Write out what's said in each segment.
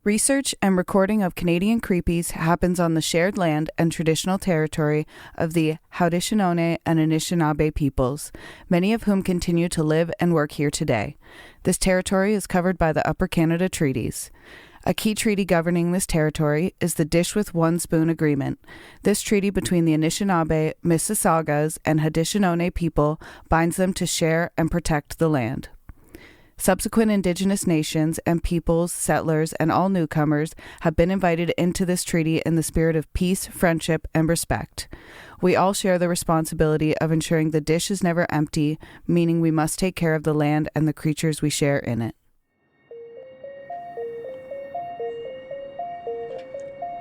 Research and recording of Canadian creepies happens on the shared land and traditional territory of the Haudenosaunee and Anishinaabe peoples, many of whom continue to live and work here today. This territory is covered by the Upper Canada Treaties. A key treaty governing this territory is the Dish with One Spoon Agreement. This treaty between the Anishinaabe, Mississaugas, and Haudenosaunee people binds them to share and protect the land. Subsequent Indigenous nations and peoples, settlers, and all newcomers have been invited into this treaty in the spirit of peace, friendship, and respect. We all share the responsibility of ensuring the dish is never empty, meaning we must take care of the land and the creatures we share in it.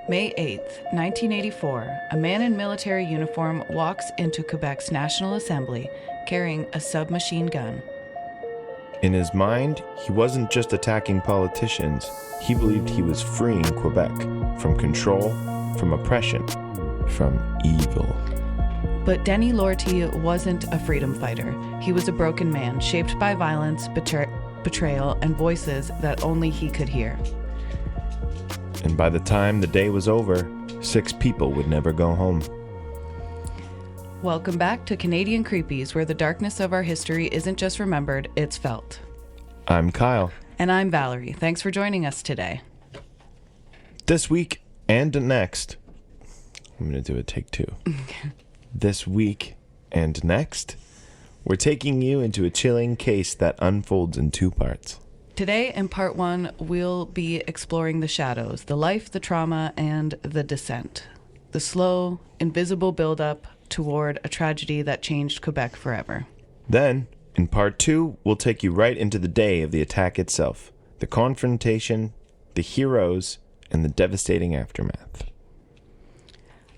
May 8th, 1984, a man in military uniform walks into Quebec's National Assembly carrying a submachine gun. In his mind, he wasn't just attacking politicians. He believed he was freeing Quebec from control, from oppression, from evil. But Denis Lortie wasn't a freedom fighter. He was a broken man, shaped by violence, betrayal, and voices that only he could hear. And by the time the day was over, 6 people would never go home. Welcome back to Canadian Creepies, where the darkness of our history isn't just remembered, it's felt. I'm Kyle. And I'm Valerie. Thanks for joining us today. This week and next, I'm going to do a take 2. This week and next, we're taking you into a chilling case that unfolds in 2 parts. Today, in part 1, we'll be exploring the shadows, the life, the trauma, and the descent. The slow, invisible buildup toward a tragedy that changed Quebec forever. Then, in part 2, we'll take you right into the day of the attack itself, the confrontation, the heroes, and the devastating aftermath.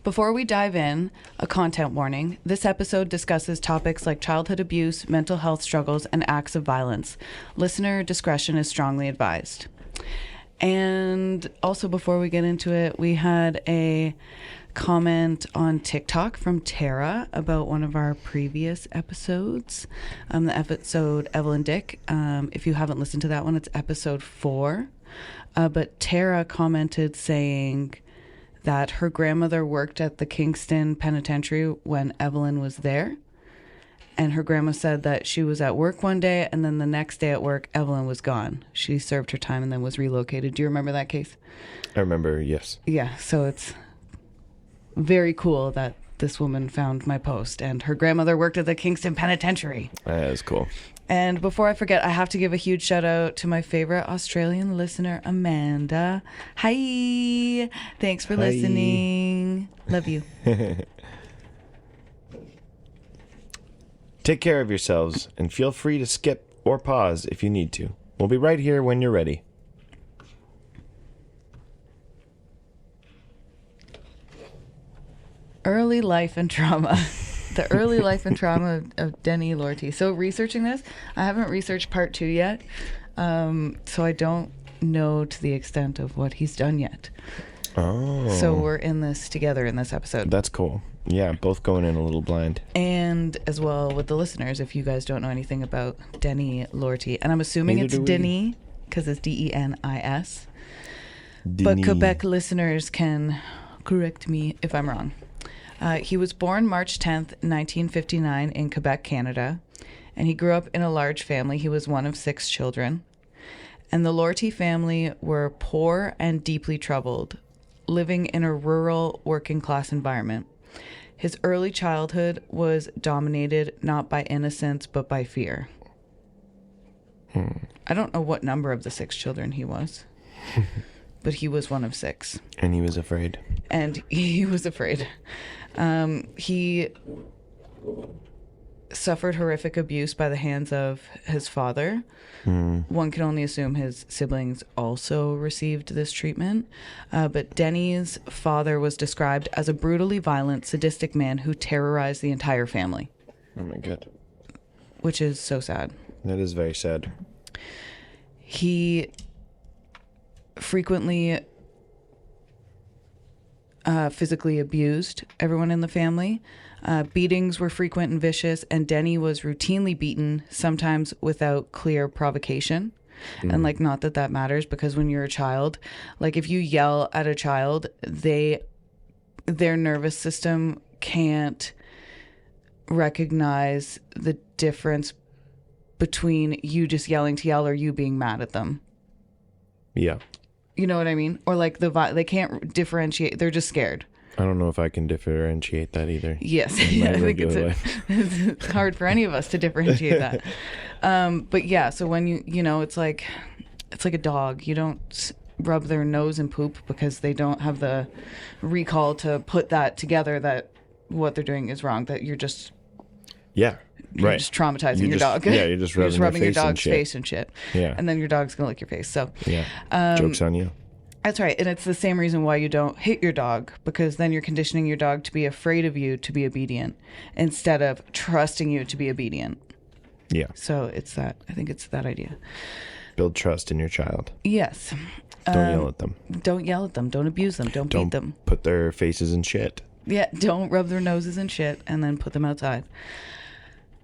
Before we dive in, a content warning. This episode discusses topics like childhood abuse, mental health struggles, and acts of violence. Listener discretion is strongly advised. And also, before we get into it, we had a comment on TikTok from Tara about one of our previous episodes, the episode Evelyn Dick. If you haven't listened to that one, it's episode 4. But Tara commented saying that her grandmother worked at the Kingston Penitentiary when Evelyn was there. And her grandma said that she was at work one day, and then the next day at work, Evelyn was gone. She served her time and then was relocated. Do you remember that case? I remember, yes. Yeah, so it's very cool that this woman found my post, and her grandmother worked at the Kingston Penitentiary. That is cool. And before I forget, I have to give a huge shout out to my favorite Australian listener, Amanda. Hi. Thanks for listening. Love you. Take care of yourselves and feel free to skip or pause if you need to. We'll be right here when you're ready. Early life and trauma. The early life and trauma of Denis Lortie. So researching this, I haven't researched part 2 yet, so I don't know to the extent of what he's done yet. Oh. So we're in this together in this episode. That's cool. Yeah, both going in a little blind. And as well with the listeners, if you guys don't know anything about Denis Lortie, and I'm assuming it's Denis because it's Denis. But Quebec listeners can correct me if I'm wrong. He was born March 10th, 1959 in Quebec, Canada, and he grew up in a large family. He was one of 6 children. And the Lortie family were poor and deeply troubled, living in a rural working-class environment. His early childhood was dominated not by innocence, but by fear. I don't know what number of the 6 children he was, but he was one of 6. And he was afraid. He suffered horrific abuse by the hands of his father. One can only assume his siblings also received this treatment. But Denis' father was described as a brutally violent, sadistic man who terrorized the entire family. Oh my God. Which is so sad. That is very sad. He frequently physically abused everyone in the family. Beatings were frequent and vicious, and Denis was routinely beaten, sometimes without clear provocation. And like, not that that matters, because when you're a child, like if you yell at a child, their nervous system can't recognize the difference between you just yelling to yell or you being mad at them. Yeah. You know what I mean? Or like they can't differentiate. They're just scared. I don't know if I can differentiate that either. Yes. I think it's hard for any of us to differentiate that. But yeah, so when it's like a dog. You don't rub their nose and poop because they don't have the recall to put that together that what they're doing is wrong, that you're just right. just traumatizing your dog. Yeah, you're just rubbing your dog's face and shit. Yeah. And then your dog's going to lick your face. So yeah. Joke's on you. That's right. And it's the same reason why you don't hit your dog, because then you're conditioning your dog to be afraid of you to be obedient instead of trusting you to be obedient. Yeah. So I think it's that idea. Build trust in your child. Yes. Don't yell at them. Don't yell at them. Don't abuse them. Don't beat them. Put their faces in shit. Yeah. Don't rub their noses in shit and then put them outside.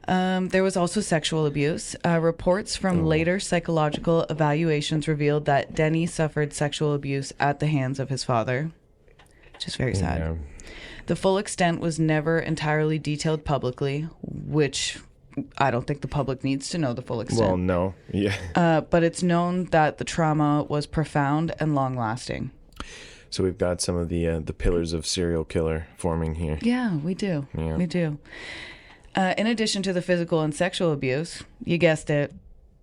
There was also sexual abuse. Reports from later psychological evaluations revealed that Denis suffered sexual abuse at the hands of his father, which is very sad. Yeah. The full extent was never entirely detailed publicly, which I don't think the public needs to know the full extent. Well, no. Yeah. But it's known that the trauma was profound and long-lasting. So we've got some of the pillars of serial killer forming here. Yeah, we do. Yeah. We do. In addition to the physical and sexual abuse, you guessed it,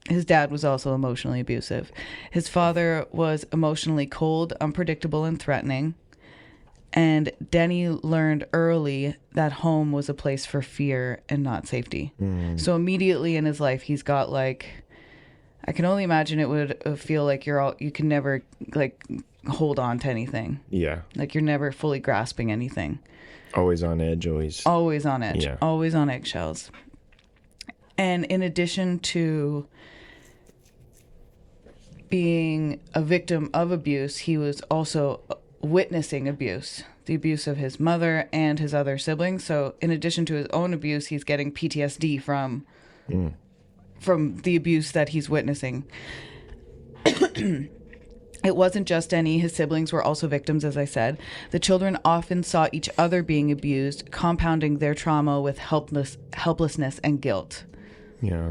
his dad was also emotionally abusive. His father was emotionally cold, unpredictable, and threatening. And Denis learned early that home was a place for fear and not safety. So immediately in his life, he's got like, I can only imagine it would feel like you can never like hold on to anything. Yeah. Like you're never fully grasping anything. Always on edge, always on edge, yeah. Always on eggshells. And in addition to being a victim of abuse, he was also witnessing abuse, the abuse of his mother and his other siblings. So in addition to his own abuse, he's getting PTSD from the abuse that he's witnessing. It wasn't just Denis. His siblings were also victims, as I said. The children often saw each other being abused, compounding their trauma with helplessness and guilt. Yeah.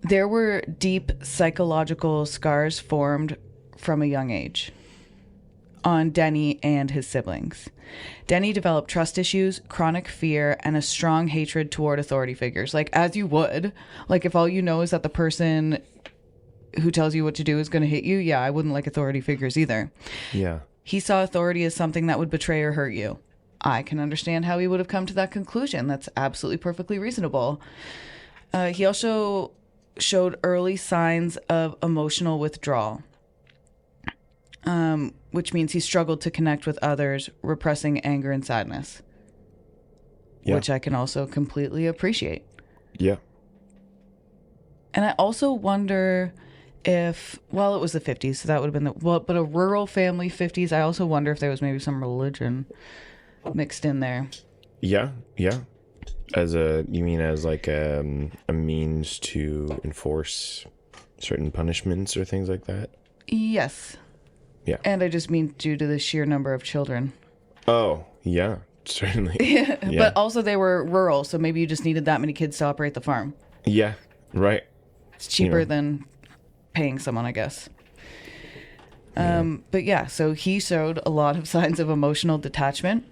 There were deep psychological scars formed from a young age on Denis and his siblings. Denis developed trust issues, chronic fear, and a strong hatred toward authority figures. Like, as you would. Like, if all you know is that the person who tells you what to do is going to hit you, I wouldn't like authority figures either. Yeah. He saw authority as something that would betray or hurt you. I can understand how he would have come to that conclusion. That's absolutely perfectly reasonable. He also showed early signs of emotional withdrawal, which means he struggled to connect with others, repressing anger and sadness, which I can also completely appreciate. Yeah. And I also wonder if, well, it was the 50s, so that would have been but a rural family 50s, I also wonder if there was maybe some religion mixed in there. Yeah, yeah. You mean as like a means to enforce certain punishments or things like that? Yes. Yeah. And I just mean due to the sheer number of children. Oh, yeah, certainly. Yeah. But also they were rural, so maybe you just needed that many kids to operate the farm. Yeah, right. It's cheaper than paying someone, I guess. But yeah, so he showed a lot of signs of emotional detachment.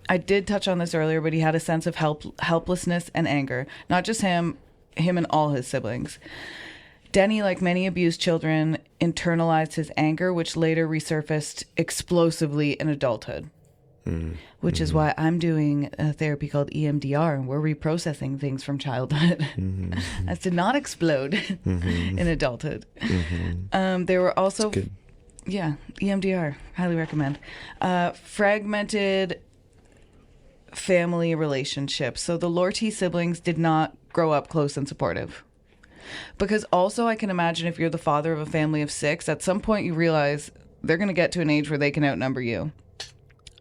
I did touch on this earlier, but he had a sense of helplessness and anger. Not just him and all his siblings. Denis, like many abused children, internalized his anger, which later resurfaced explosively in adulthood. Which is why I'm doing a therapy called EMDR, and we're reprocessing things from childhood as to not explode in adulthood. There were also, EMDR, highly recommend. Fragmented family relationships. So the Lortie siblings did not grow up close and supportive. Because also I can imagine if you're the father of a family of 6, at some point you realize they're going to get to an age where they can outnumber you.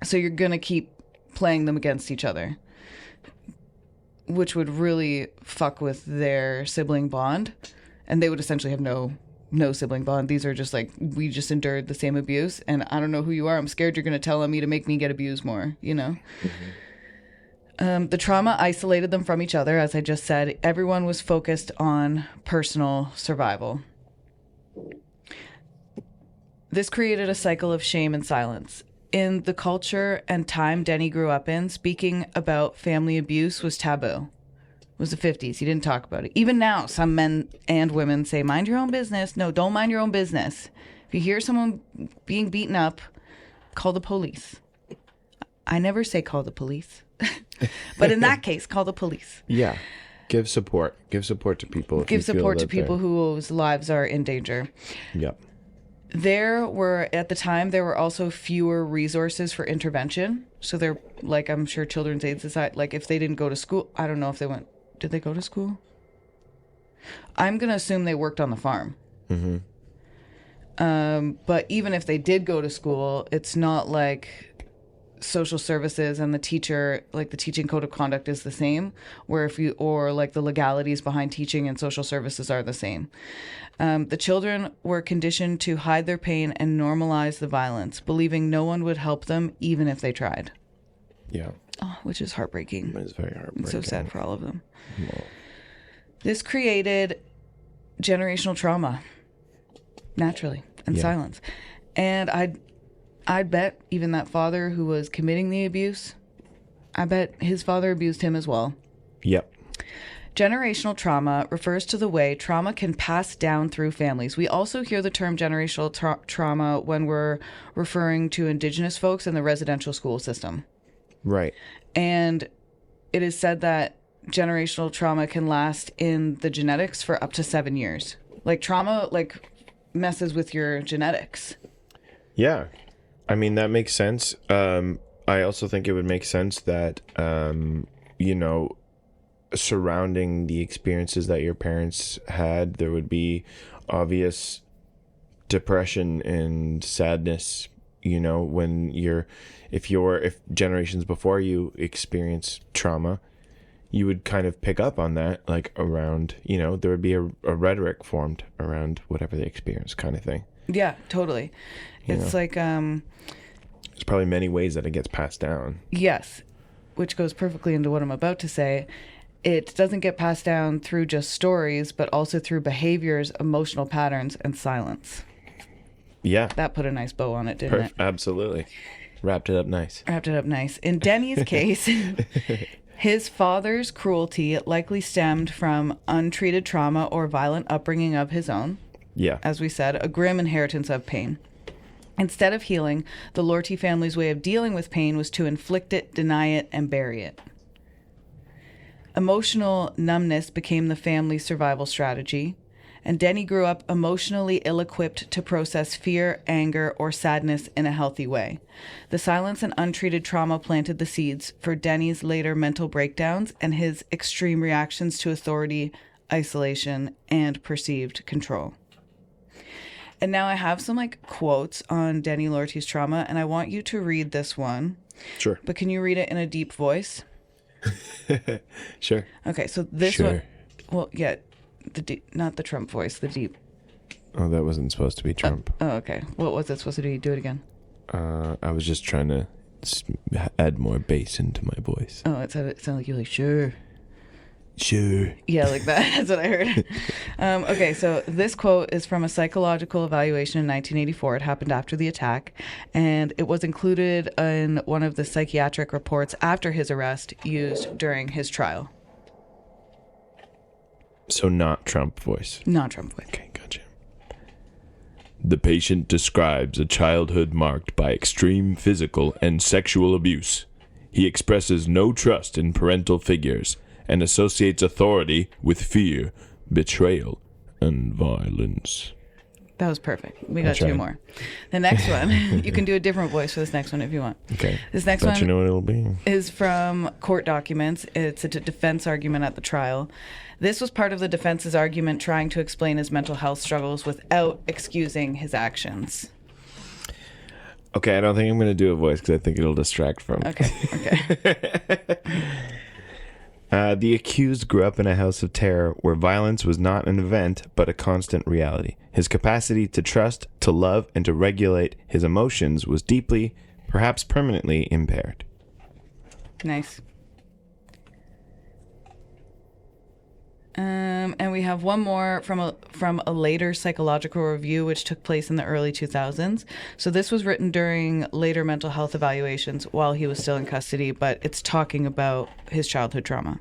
So you're going to keep playing them against each other. which would really fuck with their sibling bond, and they would essentially have no sibling bond. These are just like, we just endured the same abuse, and I don't know who you are. I'm scared you're going to tell on me to make me get abused more, you know? The trauma isolated them from each other. As I just said, everyone was focused on personal survival. This created a cycle of shame and silence. In the culture and time Denny grew up in, speaking about family abuse was taboo. It was the 50s. You didn't talk about it. Even now, some men and women say, mind your own business. No, don't mind your own business. If you hear someone being beaten up, call the police. I never say call the police. But in that case, call the police. Yeah. Give support. Give support to people. Give support to people whose lives are in danger. Yep. At the time, there were also fewer resources for intervention. So they're, like, I'm sure Children's Aid Society, like, if they didn't go to school, I don't know if they went, did they go to school? I'm going to assume they worked on the farm. But even if they did go to school, it's not like social services and the teacher, like the teaching code of conduct is the same, or like the legalities behind teaching and social services are the same. The children were conditioned to hide their pain and normalize the violence, believing no one would help them even if they tried. Yeah. Oh, which is heartbreaking. It's very heartbreaking. It's so sad for all of them. Well, this created generational trauma, naturally, and silence. And I'd bet even that father who was committing the abuse, I bet his father abused him as well. Yep. Generational trauma refers to the way trauma can pass down through families. We also hear the term generational trauma when we're referring to Indigenous folks in the residential school system. Right. And it is said that generational trauma can last in the genetics for up to 7 years. Like, trauma, like, messes with your genetics. Yeah. I mean, that makes sense. I also think it would make sense that, surrounding the experiences that your parents had, there would be obvious depression and sadness, if generations before you experience trauma, you would kind of pick up on that, like around, there would be a rhetoric formed around whatever they experience, kind of thing. Yeah, totally. It's like, there's probably many ways that it gets passed down. Yes, which goes perfectly into what I'm about to say. It doesn't get passed down through just stories, but also through behaviors, emotional patterns, and silence. Yeah. That put a nice bow on it, didn't it? Absolutely. Wrapped it up nice. In Denny's case, his father's cruelty likely stemmed from untreated trauma or violent upbringing of his own. Yeah. As we said, a grim inheritance of pain. Instead of healing, the Lortie family's way of dealing with pain was to inflict it, deny it, and bury it. Emotional numbness became the family's survival strategy, and Denny grew up emotionally ill-equipped to process fear, anger, or sadness in a healthy way. The silence and untreated trauma planted the seeds for Denny's later mental breakdowns and his extreme reactions to authority, isolation, and perceived control. And now I have some quotes on Denis Lortie's trauma, and I want you to read this one. Sure. But can you read it in a deep voice? Sure. Okay, so this one. Well, yeah, the deep, not the Trump voice, the deep. Oh, that wasn't supposed to be Trump. Okay. What was it supposed to do? Do it again. I was just trying to add more bass into my voice. Oh, it sounded like you were like, sure. Sure. Yeah, like that. That's what I heard. Okay, so this quote is from a psychological evaluation in 1984. It happened after the attack, and it was included in one of the psychiatric reports after his arrest used during his trial. So not Trump voice. Not Trump voice. Okay, gotcha. The patient describes a childhood marked by extreme physical and sexual abuse. He expresses no trust in parental figures and associates authority with fear, betrayal, and violence. That was perfect. We got two more. The next one, you can do a different voice for this next one if you want. Okay. This next Bet one you know what it'll be. Is from court documents. It's a defense argument at the trial. This was part of the defense's argument trying to explain his mental health struggles without excusing his actions. Okay, I don't think I'm going to do a voice because I think it'll distract from. Okay. The accused grew up in a house of terror where violence was not an event, but a constant reality. His capacity to trust, to love, and to regulate his emotions was deeply, perhaps permanently, impaired. Nice. And we have one more from a later psychological review, which took place in the early 2000s. So this was written during later mental health evaluations while he was still in custody, but it's talking about his childhood trauma.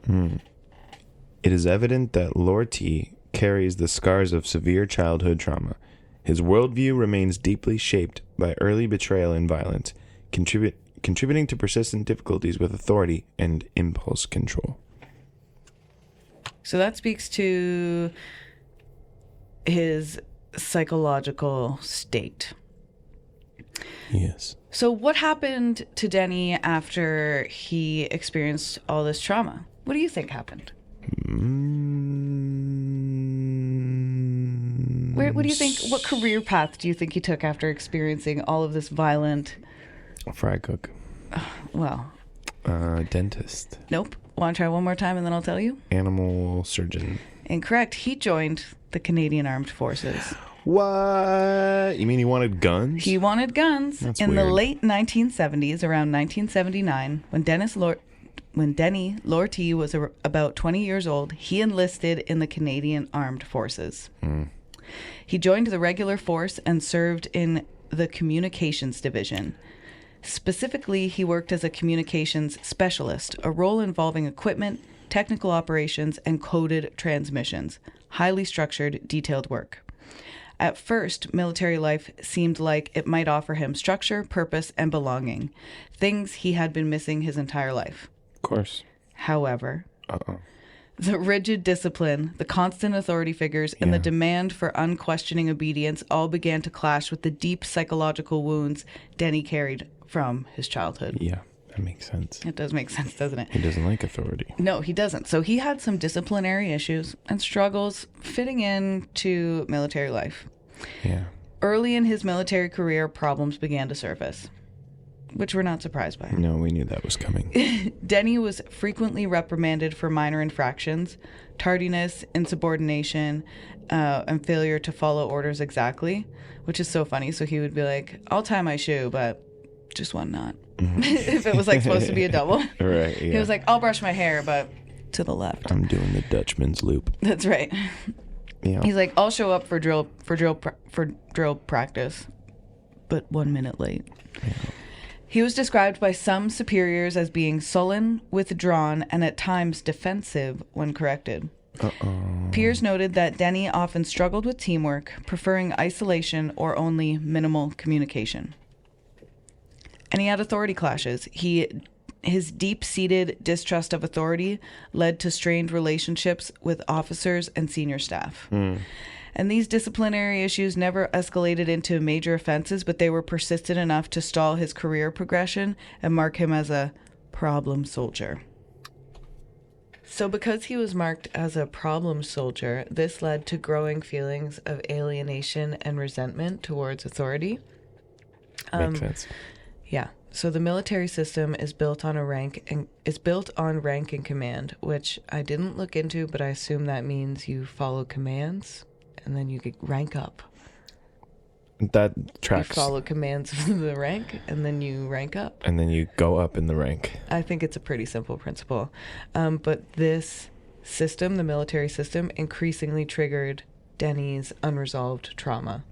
It is evident that Lortie carries the scars of severe childhood trauma. His worldview remains deeply shaped by early betrayal and violence, contributing to persistent difficulties with authority and impulse control. So that speaks to his psychological state. Yes. So what happened to Denny after he experienced all this trauma? What do you think happened? What do you think? What career path do you think he took after experiencing all of this violent? Fry cook. Well. Dentist. Nope. Want to try one more time and then I'll tell you? Animal surgeon. Incorrect. He joined the Canadian Armed Forces. What? You mean he wanted guns? He wanted guns. That's in weird. the late 1970s, around 1979, when Denis Lortie was about 20 years old, he enlisted in the Canadian Armed Forces. He joined the regular force and served in the communications division. Specifically, he worked as a communications specialist, a role involving equipment, technical operations, and coded transmissions. Highly structured, detailed work. At first, military life seemed like it might offer him structure, purpose, and belonging, things he had been missing his entire life. Of course. However, the rigid discipline, the constant authority figures, and the demand for unquestioning obedience all began to clash with the deep psychological wounds Denny carried from his childhood. Yeah, that makes sense. It does make sense, doesn't it? He doesn't like authority. No, he doesn't. So he had some disciplinary issues and struggles fitting into military life. Yeah. Early in his military career, problems began to surface, which we're not surprised by. No, we knew that was coming. Denny was frequently reprimanded for minor infractions, tardiness, insubordination, and failure to follow orders exactly, which is so funny. So he would be like, I'll tie my shoe, but just one knot. If it was like supposed to be a double. Right, yeah. He was like, I'll brush my hair, but to the left. I'm doing the Dutchman's loop. That's right. Yeah. He's like, I'll show up for drill practice, but 1 minute late. Yeah. He was described by some superiors as being sullen, withdrawn, and at times defensive when corrected. Peers noted that Denny often struggled with teamwork, preferring isolation or only minimal communication. And he had authority clashes. His deep-seated distrust of authority led to strained relationships with officers and senior staff. And these disciplinary issues never escalated into major offenses, but they were persistent enough to stall his career progression and mark him as a problem soldier. So because he was marked as a problem soldier, this led to growing feelings of alienation and resentment towards authority. Makes sense. Yeah. So the military system is built on rank and command, which I didn't look into, but I assume that means you follow commands and then you get rank up. That tracks. You follow commands of the rank and then you rank up. And then you go up in the rank. I think it's a pretty simple principle. But this system, the military system, increasingly triggered Denny's unresolved trauma.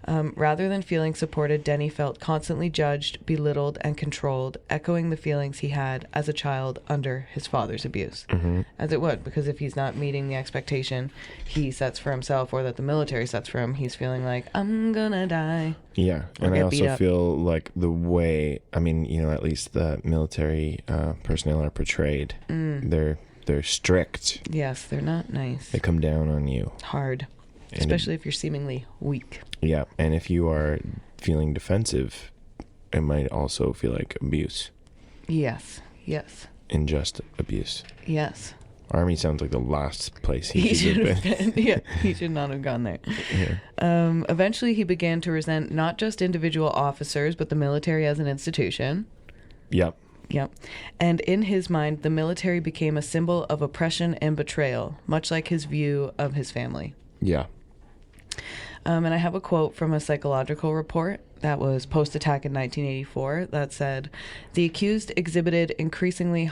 Rather than feeling supported, Denny felt constantly judged, belittled, and controlled, echoing the feelings he had as a child under his father's abuse. As it would, because if he's not meeting the expectation he sets for himself or that the military sets for him, he's feeling like, I'm gonna die. Yeah, and I also feel like the way, I mean, you know, at least the military personnel are portrayed, they're strict. Yes, they're not nice. They come down on you. Hard. Especially if you're seemingly weak. Yeah, and if you are feeling defensive, it might also feel like abuse. Yes. Unjust abuse. Yes. Army sounds like the last place he should have been. Yeah, he should not have gone there. Yeah. Eventually, he began to resent not just individual officers, but the military as an institution. Yep. Yep. And in his mind, the military became a symbol of oppression and betrayal, much like his view of his family. Yeah. And I have a quote from a psychological report that was post-attack in 1984 that said, the accused exhibited increasing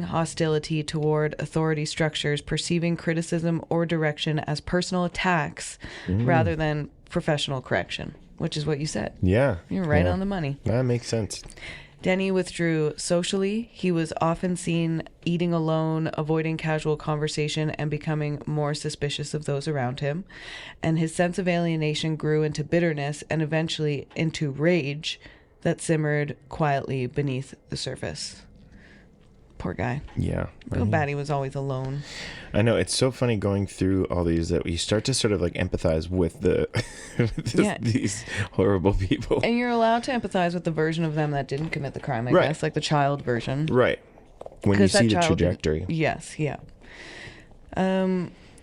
hostility toward authority structures, perceiving criticism or direction as personal attacks rather than professional correction, which is what you said. Yeah. You're right on the money. That makes sense. Denny withdrew socially. He was often seen eating alone, avoiding casual conversation, and becoming more suspicious of those around him. And his sense of alienation grew into bitterness and eventually into rage that simmered quietly beneath the surface. Poor guy. Yeah. I feel bad he was always alone. I know. It's so funny going through all these that you start to sort of like empathize with these horrible people. And you're allowed to empathize with the version of them that didn't commit the crime, I guess, like the child version. Right. When you see the trajectory. Yes, yeah.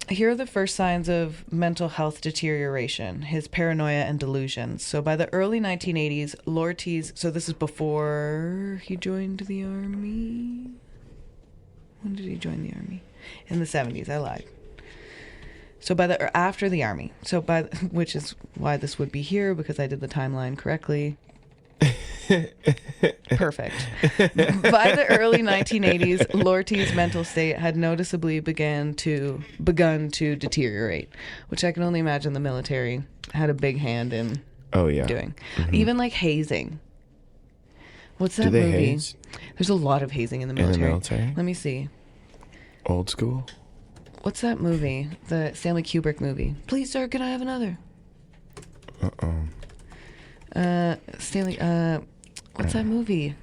Here are the first signs of mental health deterioration, his paranoia and delusions. So by the early 1980s, Lortie's... So this is before he joined the army? When did he join the army? In the 70s, I lied. So after the army. So which is why this would be here, because I did the timeline correctly. Perfect. By the early 1980s, Lortie's mental state had noticeably begun to deteriorate, which I can only imagine the military had a big hand in doing. Mm-hmm. Even like hazing. What's that movie? Haze? There's a lot of hazing in the military. In the military? Let me see. Old school? What's that movie? The Stanley Kubrick movie. Please, sir, can I have another? What's that movie?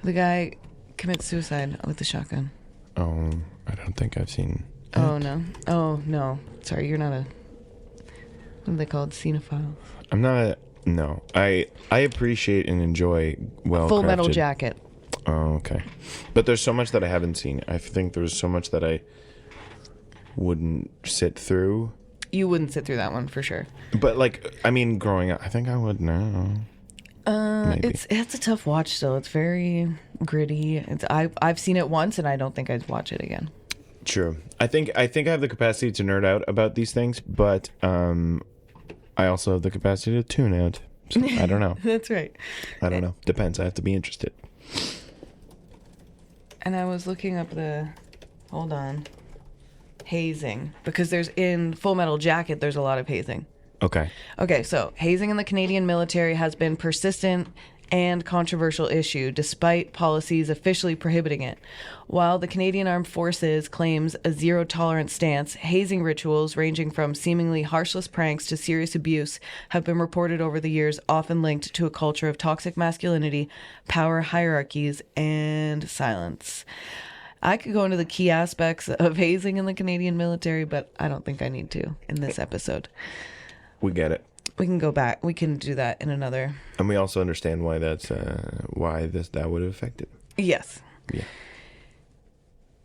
The guy commits suicide with the shotgun. Oh, I don't think I've seen it. Oh, no. Oh, no. Sorry, you're not a... What are they called? Cinephile? I'm not... No. I appreciate and enjoy well-crafted... Full Metal Jacket. Oh, okay. But there's so much that I haven't seen. I think there's so much that I wouldn't sit through. You wouldn't sit through that one, for sure. But, like, I mean, growing up, I think I would now. Maybe. It's a tough watch still. It's very gritty. I've seen it once, and I don't think I'd watch it again. True. I think I have the capacity to nerd out about these things, but I also have the capacity to tune out. So I don't know. That's right. I don't know. Depends. I have to be interested. And I was looking up hold on, hazing, because there's in Full Metal Jacket, there's a lot of hazing. Okay, so hazing in the Canadian military has been persistent and controversial issue, despite policies officially prohibiting it. While the Canadian Armed Forces claims a zero-tolerance stance, hazing rituals ranging from seemingly harshless pranks to serious abuse have been reported over the years, often linked to a culture of toxic masculinity, power hierarchies, and silence. I could go into the key aspects of hazing in the Canadian military, but I don't think I need to in this episode. we get it. We can go back. We can do that in another. And we also understand why that would have affected. Yes. Yeah.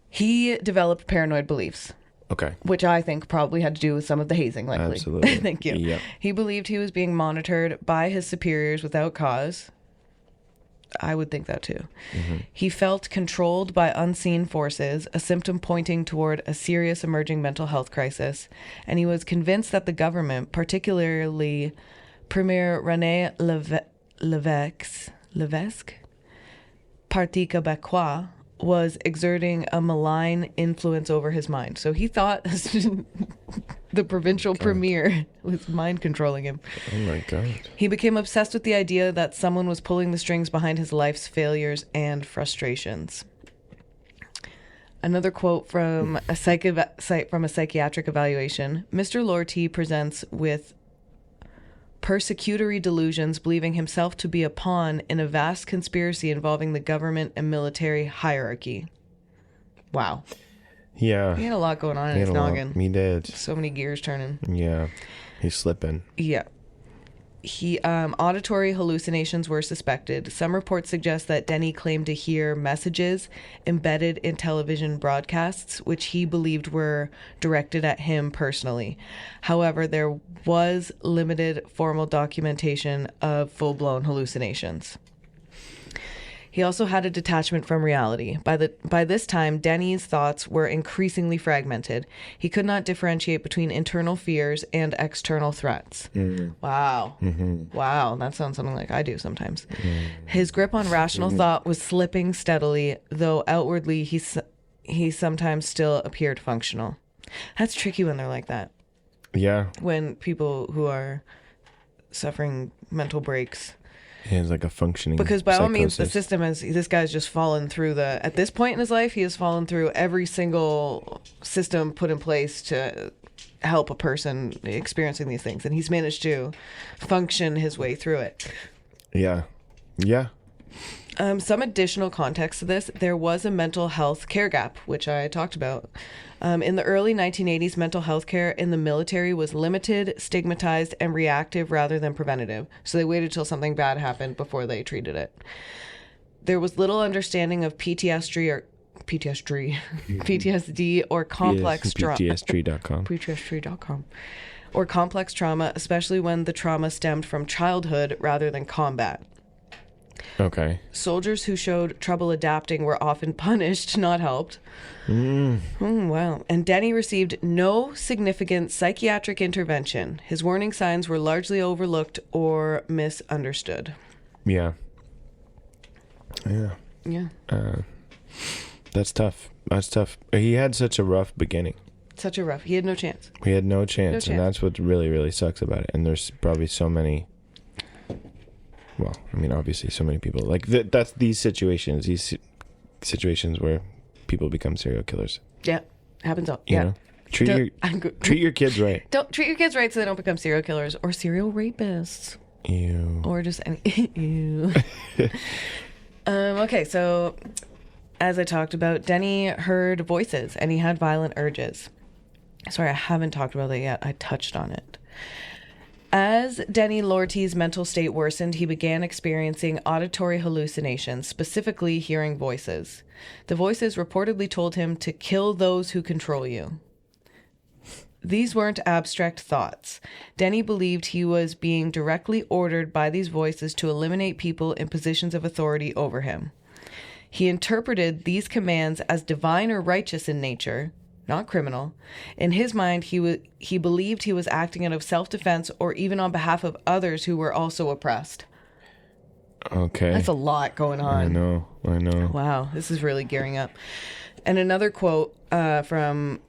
He developed paranoid beliefs. Okay. Which I think probably had to do with some of the hazing, likely. Absolutely. Thank you. Yep. He believed he was being monitored by his superiors without cause. I would think that too. Mm-hmm. He felt controlled by unseen forces, a symptom pointing toward a serious emerging mental health crisis. And he was convinced that the government, particularly Premier René Lévesque, Parti Québécois, was exerting a malign influence over his mind. So he thought the provincial premier was mind controlling him. Oh my God. He became obsessed with the idea that someone was pulling the strings behind his life's failures and frustrations. Another quote from a psychiatric evaluation. Mr. Lortie presents with persecutory delusions, believing himself to be a pawn in a vast conspiracy involving the government and military hierarchy. Wow. Yeah. He had a lot going on in his noggin. He did. So many gears turning. Yeah. He's slipping. Yeah. Auditory hallucinations were suspected. Some reports suggest that Denis claimed to hear messages embedded in television broadcasts, which he believed were directed at him personally. However, there was limited formal documentation of full-blown hallucinations. He also had a detachment from reality. By this time, Denis' thoughts were increasingly fragmented. He could not differentiate between internal fears and external threats. Wow. Wow, that sounds something like I do sometimes. His grip on rational thought was slipping steadily, though outwardly he sometimes still appeared functional. That's tricky when they're like that. Yeah. When people who are suffering mental breaks... He has like a functioning because by all means, the psychosis. system is, this guy's just fallen through at this point in his life, he has fallen through every single system put in place to help a person experiencing these things. And he's managed to function his way through it. Yeah. Yeah. Some additional context to this, there was a mental health care gap, which I talked about. In the early 1980s, mental health care in the military was limited, stigmatized, and reactive rather than preventative. So they waited till something bad happened before they treated it. There was little understanding of PTSD or complex trauma. PTSD.com. PTSD.com. Or complex trauma, especially when the trauma stemmed from childhood rather than combat. Okay. Soldiers who showed trouble adapting were often punished, not helped. Wow. And Denis received no significant psychiatric intervention. His warning signs were largely overlooked or misunderstood. Yeah. Yeah. Yeah. That's tough. That's tough. He had such a rough beginning. He had no chance. He had no chance. And that's what really, really sucks about it. And there's probably so many... Well, I mean, obviously, so many people like that's these situations where people become serial killers. Yeah, happens all. You know? Treat your kids right. Don't treat your kids right so they don't become serial killers or serial rapists. Ew. Or just any. Ew. Okay, so as I talked about, Denis heard voices and he had violent urges. Sorry, I haven't talked about that yet. I touched on it. As Denis Lortie's mental state worsened, he began experiencing auditory hallucinations, specifically hearing voices. The voices reportedly told him to kill those who control you. These weren't abstract thoughts. Denis believed he was being directly ordered by these voices to eliminate people in positions of authority over him. He interpreted these commands as divine or righteous in nature, not criminal. In his mind, he believed he was acting out of self-defense or even on behalf of others who were also oppressed. Okay. That's a lot going on. I know. Wow, this is really gearing up. And another quote from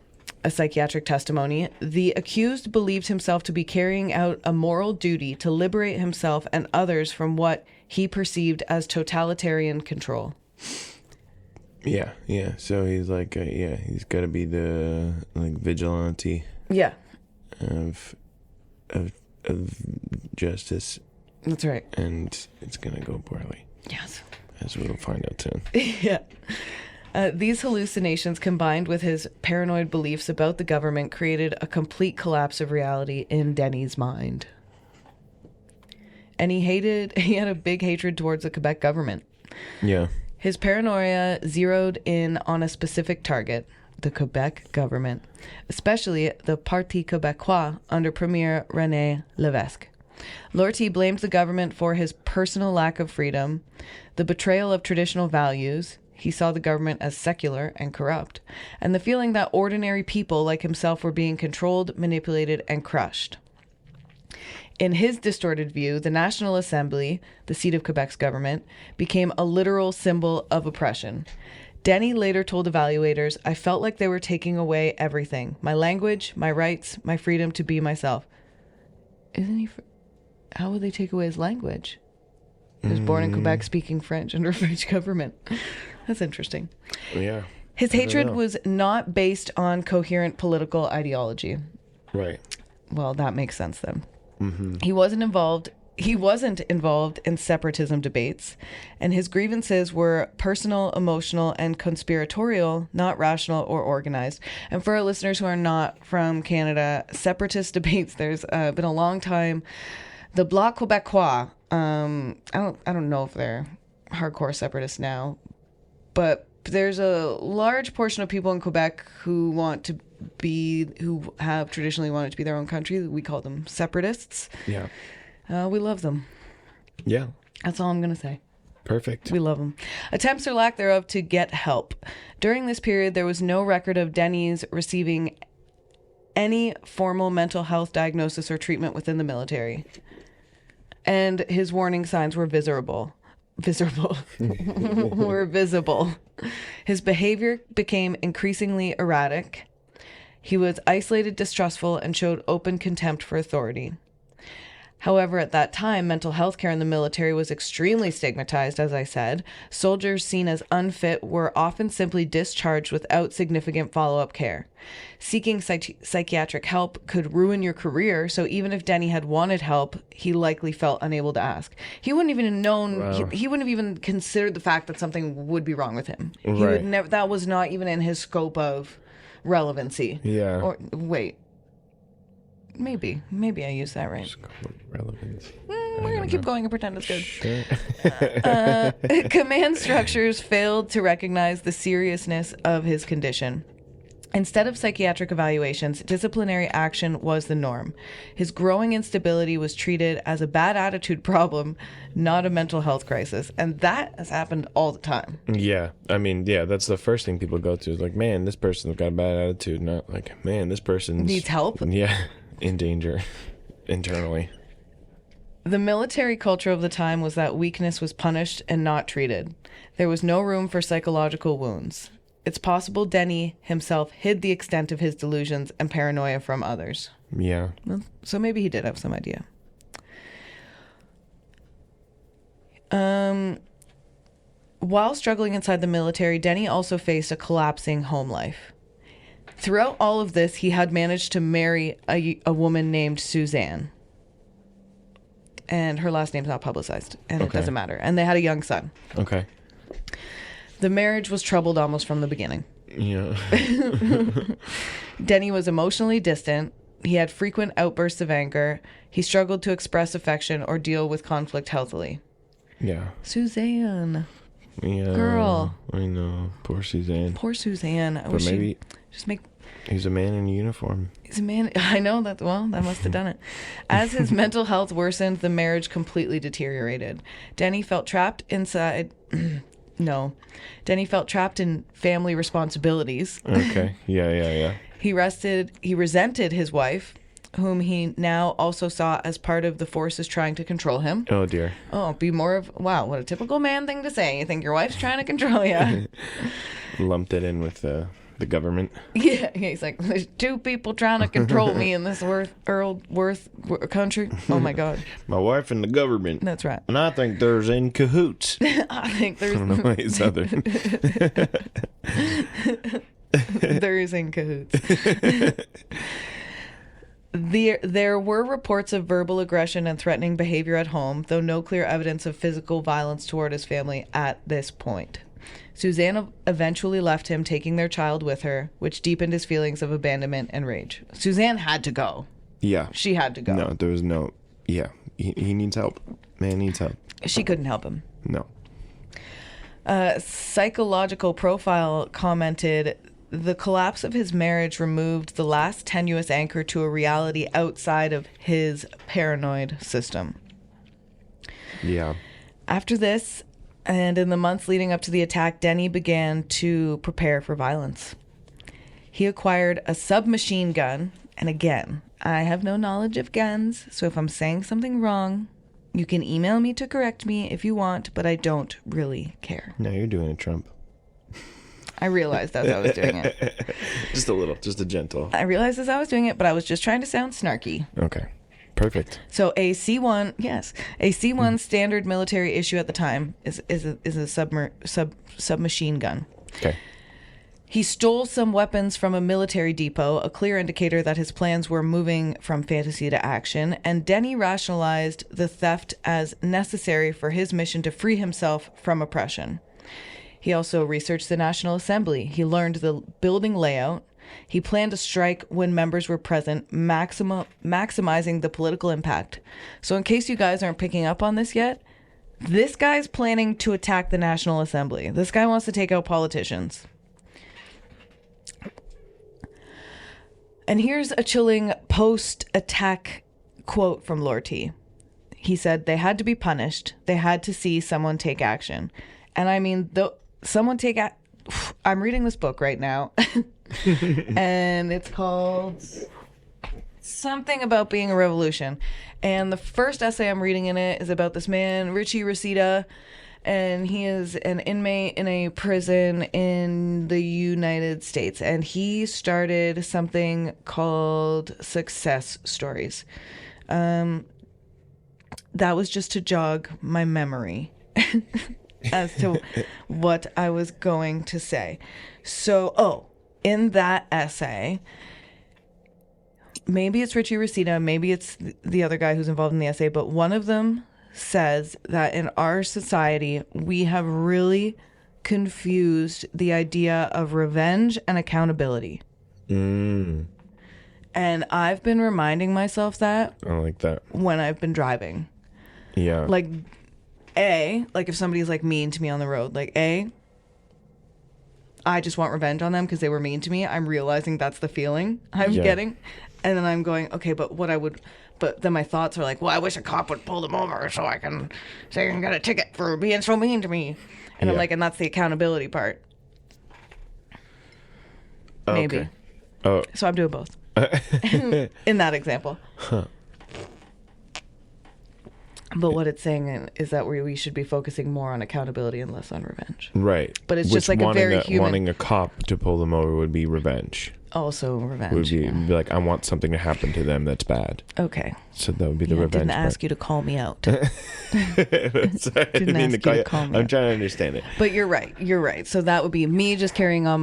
a psychiatric testimony, the accused believed himself to be carrying out a moral duty to liberate himself and others from what he perceived as totalitarian control. Yeah. So he's like, he's got to be the vigilante. Yeah. Of justice. That's right. And it's gonna go poorly. Yes. As we'll find out soon. Yeah. These hallucinations combined with his paranoid beliefs about the government created a complete collapse of reality in Denis' mind. And he had a big hatred towards the Quebec government. Yeah. His paranoia zeroed in on a specific target, the Quebec government, especially the Parti Québécois under Premier René Lévesque. Lortie blamed the government for his personal lack of freedom, the betrayal of traditional values. He saw the government as secular and corrupt, and the feeling that ordinary people like himself were being controlled, manipulated, and crushed. In his distorted view, the National Assembly, the seat of Quebec's government, became a literal symbol of oppression. Denis later told evaluators, "I felt like they were taking away everything. My language, my rights, my freedom to be myself." How would they take away his language? He was born in Quebec speaking French under a French government. That's interesting. Yeah. His hatred was not based on coherent political ideology. Right. Well, that makes sense then. Mm-hmm. He wasn't involved in separatism debates, and his grievances were personal, emotional, and conspiratorial, not rational or organized. And for our listeners who are not from Canada, separatist debates, there's been a long time The Bloc Québécois, I don't know if they're hardcore separatists now, but there's a large portion of people in Quebec who have traditionally wanted to be their own country. We call them separatists. Yeah. We love them. Yeah. That's all I'm going to say. Perfect. We love them. Attempts or lack thereof to get help. During this period, there was no record of Denis receiving any formal mental health diagnosis or treatment within the military. And his warning signs were visible. Were visible. His behavior became increasingly erratic. He was isolated, distrustful, and showed open contempt for authority. However, at that time, mental health care in the military was extremely stigmatized, as I said. Soldiers seen as unfit were often simply discharged without significant follow-up care. Seeking psychiatric help could ruin your career, so even if Denis had wanted help, he likely felt unable to ask. He wouldn't even have known, Wow. he wouldn't have even considered the fact that something would be wrong with him. He Right. would never, that was not even in his scope of relevancy. Yeah. Or, wait. Maybe I used that right. Relevance. We're going to keep going and pretend it's good. Sure. Command structures failed to recognize the seriousness of his condition. Instead of psychiatric evaluations, disciplinary action was the norm. His growing instability was treated as a bad attitude problem, not a mental health crisis. And that has happened all the time. Yeah. I mean, yeah, that's the first thing people go to is like, man, this person's got a bad attitude. Not like, man, this person's... Needs help? Yeah. In danger. Internally. The military culture of the time was that weakness was punished and not treated. There was no room for psychological wounds. It's possible Denis himself hid the extent of his delusions and paranoia from others. Yeah. So maybe he did have some idea. While struggling inside the military, Denis also faced a collapsing home life. Throughout all of this, he had managed to marry a woman named Suzanne. And her last name's not publicized, and it Okay. doesn't matter. And they had a young son. Okay. The marriage was troubled almost from the beginning. Yeah. Denis was emotionally distant. He had frequent outbursts of anger. He struggled to express affection or deal with conflict healthily. Yeah. Suzanne. Yeah. Girl. I know. Poor Suzanne. Poor Suzanne. I But wish maybe just make... he's a man in uniform. He's a man. I know that. Well, that must have done it. As his mental health worsened, the marriage completely deteriorated. Denis felt trapped inside... No. Denis felt trapped in family responsibilities. Okay. Yeah. He resented his wife, whom he now also saw as part of the forces trying to control him. Oh, dear. Oh, be more of... Wow, what a typical man thing to say. You think your wife's trying to control you. Lumped it in with the government. Yeah, he's like, there's two people trying to control me in this worth country. Oh, my God. My wife and the government. That's right. And I think there's in cahoots. I think I don't know there's... why he's Southern. There's in cahoots. There were reports of verbal aggression and threatening behavior at home, though no clear evidence of physical violence toward his family at this point. Suzanne eventually left him, taking their child with her, which deepened his feelings of abandonment and rage. Suzanne had to go. Yeah. She had to go. No, there was no... Yeah. He needs help. Man needs help. She couldn't help him. No. Psychological Profile commented, the collapse of his marriage removed the last tenuous anchor to a reality outside of his paranoid system. Yeah. After this, and in the months leading up to the attack, Denis began to prepare for violence. He acquired a submachine gun, and again, I have no knowledge of guns, so if I'm saying something wrong, you can email me to correct me if you want, but I don't really care. No, you're doing it, Trump. I realized as I was doing it. Just a little. Just a gentle. I realized as I was doing it, but I was just trying to sound snarky. Okay. Perfect. So a C1, yes, a C1 standard military issue at the time is a submachine gun. Okay. He stole some weapons from a military depot, a clear indicator that his plans were moving from fantasy to action, and Denis rationalized the theft as necessary for his mission to free himself from oppression. He also researched the National Assembly. He learned the building layout, He planned a strike when members were present, maximizing the political impact. So in case you guys aren't picking up on this yet, this guy's planning to attack the National Assembly. This guy wants to take out politicians. And here's a chilling post-attack quote from Lortie. He said, "They had to be punished. They had to see someone take action." And I mean, I'm reading this book right now. And it's called something about being a revolution. And the first essay I'm reading in it is about this man, Richie Reseda. And he is an inmate in a prison in the United States. And he started something called Success Stories. That was just to jog my memory as to what I was going to say. So, in that essay, maybe it's Richie Reseda, maybe it's the other guy who's involved in the essay, but one of them says that in our society, we have really confused the idea of revenge and accountability. And I've been reminding myself that. I like that. When I've been driving. Yeah. Like if somebody's like mean to me on the road, I just want revenge on them because they were mean to me. I'm realizing that's the feeling I'm getting. And then I'm going, okay, but then my thoughts are like, well, I wish a cop would pull them over so I can get a ticket for being so mean to me. And I'm like, and that's the accountability part. Maybe. Okay. Oh. So I'm doing both. In that example. Huh. But what it's saying is that we should be focusing more on accountability and less on revenge. Right. But it's just like a very human... Wanting a cop to pull them over would be revenge. Also revenge. Would be like, I want something to happen to them that's bad. Okay. So that would be the revenge I didn't ask you to call me out. Didn't ask you to call me out. I'm trying to understand it. But you're right. So that would be me just carrying on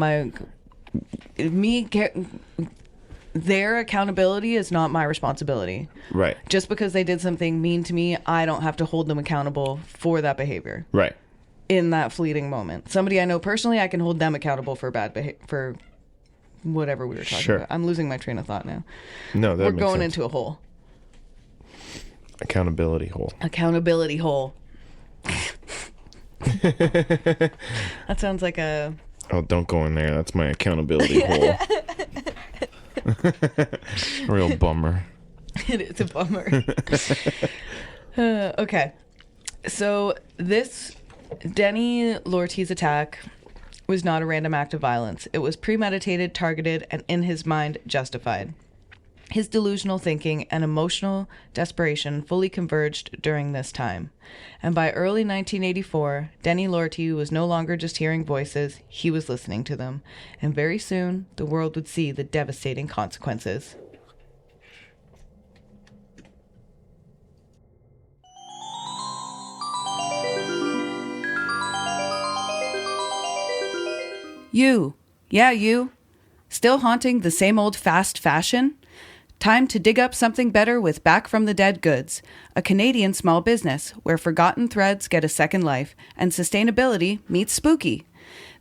their accountability is not my responsibility. Right. Just because they did something mean to me, I don't have to hold them accountable for that behavior. Right. In that fleeting moment. Somebody I know personally, I can hold them accountable for bad behavior, for whatever we were talking about. I'm losing my train of thought now. No, that we're makes going sense. into a hole. Accountability hole. Accountability hole. That sounds like a... Oh, don't go in there. That's my accountability hole. Real bummer. It is a bummer. Okay. So this Denis Lortie's attack was not a random act of violence. It was premeditated, targeted, and in his mind justified. His delusional thinking and emotional desperation fully converged during this time. And by early 1984, Denis Lortie was no longer just hearing voices, he was listening to them. And very soon, the world would see the devastating consequences. You. Yeah, you. Still haunting the same old fast fashion? Time to dig up something better with Back from the Dead Goods, a Canadian small business where forgotten threads get a second life and sustainability meets spooky.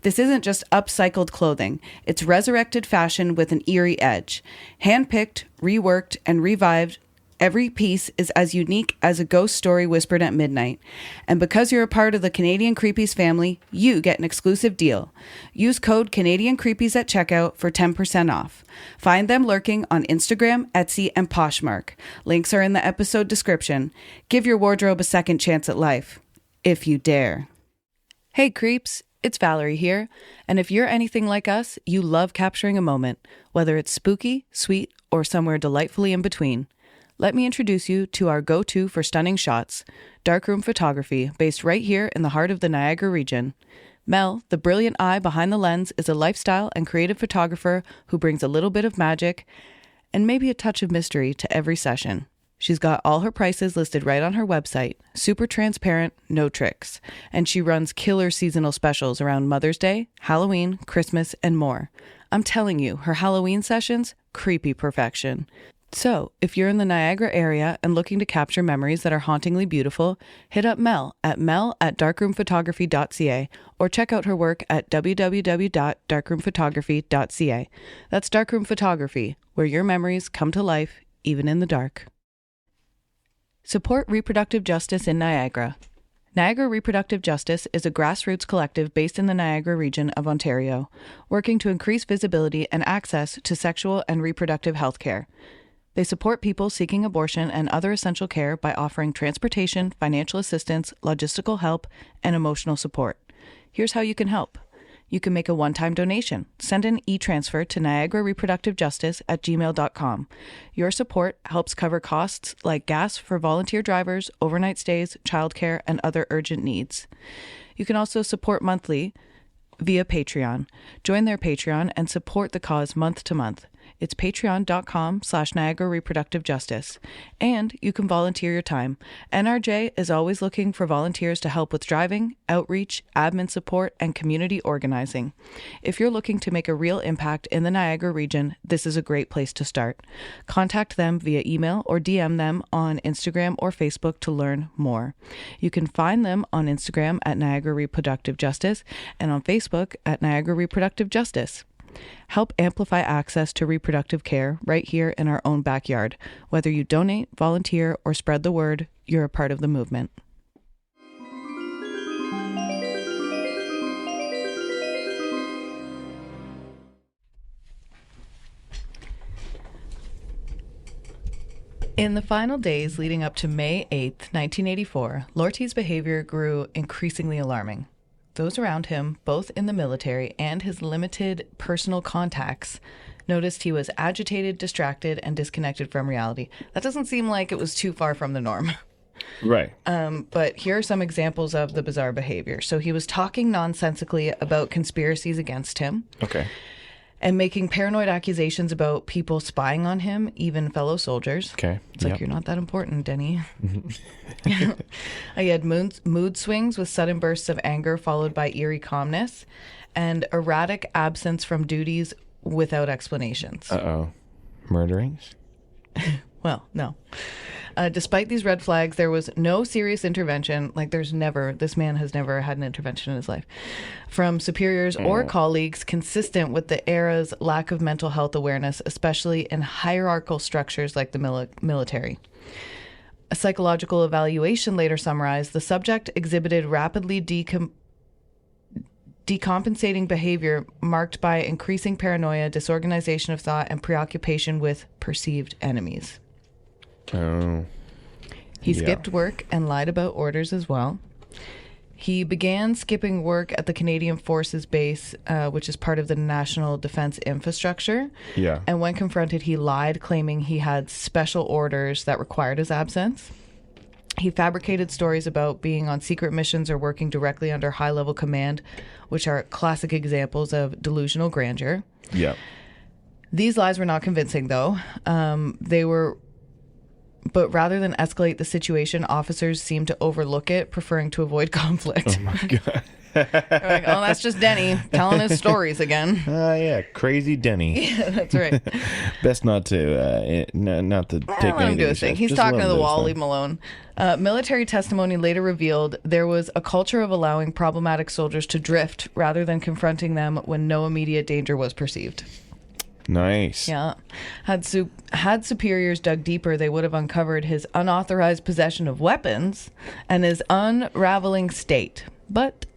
This isn't just upcycled clothing. It's resurrected fashion with an eerie edge. Handpicked, reworked, and revived, every piece is as unique as a ghost story whispered at midnight. And because you're a part of the Canadian Creepies family, you get an exclusive deal. Use code Canadian Creepies at checkout for 10% off. Find them lurking on Instagram, Etsy, and Poshmark. Links are in the episode description. Give your wardrobe a second chance at life, if you dare. Hey creeps, it's Valerie here. And if you're anything like us, you love capturing a moment, whether it's spooky, sweet, or somewhere delightfully in between. Let me introduce you to our go-to for stunning shots, darkroom photography based right here in the heart of the Niagara region. Mel, the brilliant eye behind the lens, is a lifestyle and creative photographer who brings a little bit of magic and maybe a touch of mystery to every session. She's got all her prices listed right on her website, super transparent, no tricks, and she runs killer seasonal specials around Mother's Day, Halloween, Christmas, and more. I'm telling you, her Halloween sessions, creepy perfection. So, if you're in the Niagara area and looking to capture memories that are hauntingly beautiful, hit up Mel at darkroomphotography.ca or check out her work at www.darkroomphotography.ca. That's Darkroom Photography, where your memories come to life, even in the dark. Support reproductive justice in Niagara. Niagara Reproductive Justice is a grassroots collective based in the Niagara Region of Ontario, working to increase visibility and access to sexual and reproductive health care. They support people seeking abortion and other essential care by offering transportation, financial assistance, logistical help, and emotional support. Here's how you can help. You can make a one-time donation. Send an e-transfer to niagarareproductivejustice@gmail.com. Your support helps cover costs like gas for volunteer drivers, overnight stays, childcare, and other urgent needs. You can also support monthly via Patreon. Join their Patreon and support the cause month to month. It's patreon.com/Niagara Reproductive Justice. And you can volunteer your time. NRJ is always looking for volunteers to help with driving, outreach, admin support, and community organizing. If you're looking to make a real impact in the Niagara region, this is a great place to start. Contact them via email or DM them on Instagram or Facebook to learn more. You can find them on Instagram at Niagara Reproductive Justice and on Facebook at Niagara Reproductive Justice. Help amplify access to reproductive care right here in our own backyard. Whether you donate, volunteer, or spread the word, you're a part of the movement. In the final days leading up to May 8th, 1984, Lortie's behavior grew increasingly alarming. Those around him, both in the military and his limited personal contacts, noticed he was agitated, distracted, and disconnected from reality. That doesn't seem like it was too far from the norm. Right. But here are some examples of the bizarre behavior. So he was talking nonsensically about conspiracies against him. Okay. And making paranoid accusations about people spying on him, even fellow soldiers. Okay. It's like, you're not that important, Denny. He had mood swings with sudden bursts of anger followed by eerie calmness and erratic absence from duties without explanations. Uh-oh. Murderings? Well, no. Despite these red flags, there was no serious intervention. Like, this man has never had an intervention in his life from superiors or colleagues consistent with the era's lack of mental health awareness, especially in hierarchical structures like the military. A psychological evaluation later summarized the subject exhibited rapidly decompensating behavior marked by increasing paranoia, disorganization of thought, and preoccupation with perceived enemies. Oh. He skipped work and lied about orders as well. He began skipping work at the Canadian Forces Base, which is part of the National Defense Infrastructure. Yeah. And when confronted, he lied, claiming he had special orders that required his absence. He fabricated stories about being on secret missions or working directly under high-level command, which are classic examples of delusional grandeur. Yeah. These lies were not convincing, though. But rather than escalate the situation, officers seemed to overlook it, preferring to avoid conflict. Oh, my God. They're like, oh, that's just Denny telling his stories again. Yeah, crazy Denny. Yeah, that's right. Best not to take Let him do his thing. He's talking to the wall. Leave him alone. Military testimony later revealed there was a culture of allowing problematic soldiers to drift rather than confronting them when no immediate danger was perceived. Nice. Yeah. Had superiors dug deeper, they would have uncovered his unauthorized possession of weapons and his unraveling state. But